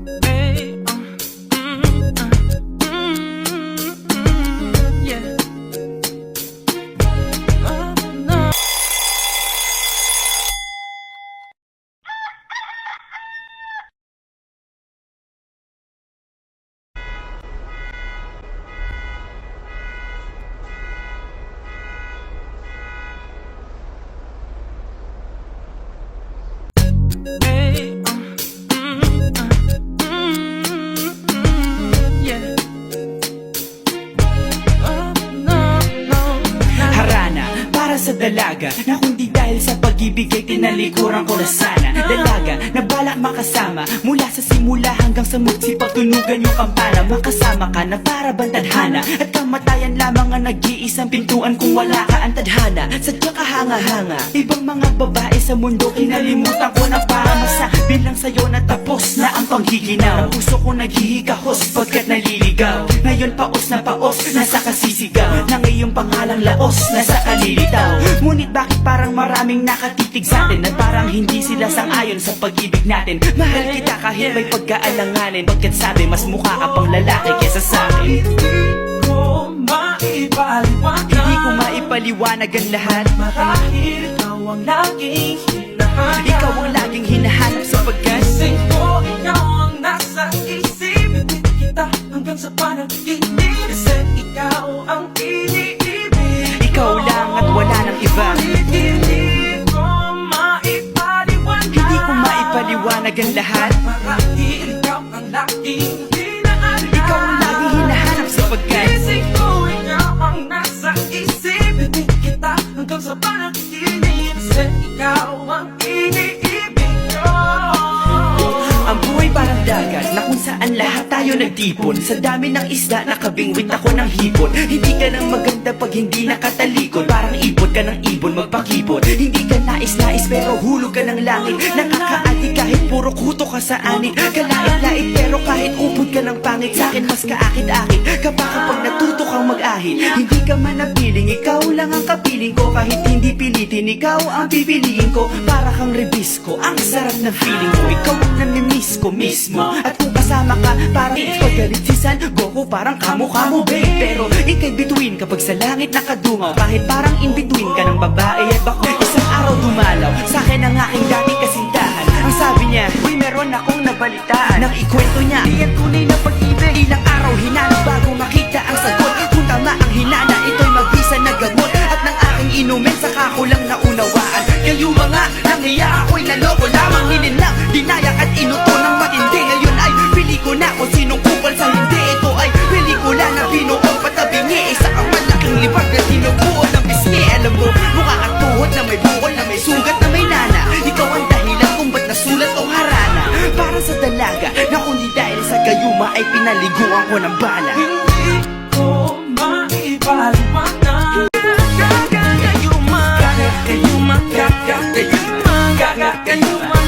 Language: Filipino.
Yeah. Oh, no. Yeah. Oh, no, no. Harana para sa dalaga na kundi dahil sa pag-ibig ay tinalikuran ko na sana. Dalaga na balak makasama mula sa simula hanggang sa mutsi pagtunugan yung kampana. Makasama ka na para bang tadhana at kamatayan lamang ang nag-iisang pintuan kung wala ka ang tadhana. Sadyang kahanga-hanga ibang mga babae sa mundo kinalimutan ko na para masabi lang sa'yo na tapos na ang panghihinaw. Puso ko naghihikahos pagkat naliligaw. Ngayon paos na paos nasa kasisigaw ng iyong pangalang laos nasa kalilitaw. Ngunit bakit parang maraming nakatitig sa atin at parang hindi sila sang-ayon sa pag-ibig natin. Mahal kita kahit may pagkaalanganin, pagkat sabi mas mukha ka pang lalaki kesa sa'kin. Hindi ko maipaliwanag ang lahat. Marahil ikaw ang laging hinahanap. Ikaw ang laging hinahanap sapagkat Gising ko, ikaw ang nasa isip. Pilit kita hanggang sa panaginip. Kasi ikaw ang iniibig. ikaw lang at wala nang iba. Hindi ko maipaliwanag. Hindi ko maipaliwanag ang lahat. Marahil ikaw ang laging hinahanap. Ikaw ang laging hinahanap sapagkat Gising ko, ikaw ang nasa isip. Pilit kita hanggang sa panaginip. Kasi ikaw ang iniibig ko. ang buhay parang dagat na kung saan lahat tayo nagtipon. Sa dami ng isda nakabingwit ako ng hipon. Hindi ka nang maganda pag hindi nakatalikod. Parang ipot ka ng ibon magpakipot. Hindi ka nais-nais pero hulog ka ng langit. Nakakaati kahit puro kuto ka sa anit. Kalait-lait pero kahit upod ka ng pangit. Sa'kin mas kaakit-akit ka pa kapag natuto kang mag-ahit. Hindi ka man napiling, ikaw lang ang kapiling ko. Kahit hindi pilitin, ikaw ang pipiliin ko. Para kang rebisco, ang sarap ng feeling ko. Ikaw ang namimiss ko mismo. At kung kasama ka, parang paggalit si San Goku, parang kamo-kamo babe. Pero ika'y bituin kapag sa langit nakadungaw. Kahit parang in-between ka ng babae at bako. Isang araw dumalaw, sa'kin ang aking dating kasintahan. Ang sabi niya, uy meron akong nabalitaan. Nang ikwento niya, di yan tunay na pag-ibig. Ilang araw hinanap bago makita ang sagot. Kung tama ang hinana, ito'y mabisa na gamot. At ng aking inumin, saka ko lang naunawaan. Kayo mga nangiya, ako'y naloko lamang. Nilinlang, dinayak at inuto ng matindi. Ngayon ay pili ko na kung sinong kupal sa hindi. Ito ay pelikula na binuong patabingi. Isa kang malaking libag na sinubuo ng bisngi. Alam mo, mukha kang tuhod na may bukol, na may sugat, na may nana. Ikaw ang dahilan kung ba't nasulat o harana. Para sa dalaga, na kundi dahil sa gayuma ay pinaliguan ko ng bala. Hindi ko maipaliwanag. Gagayuma, gagayuma, gagayuma, gagayuma.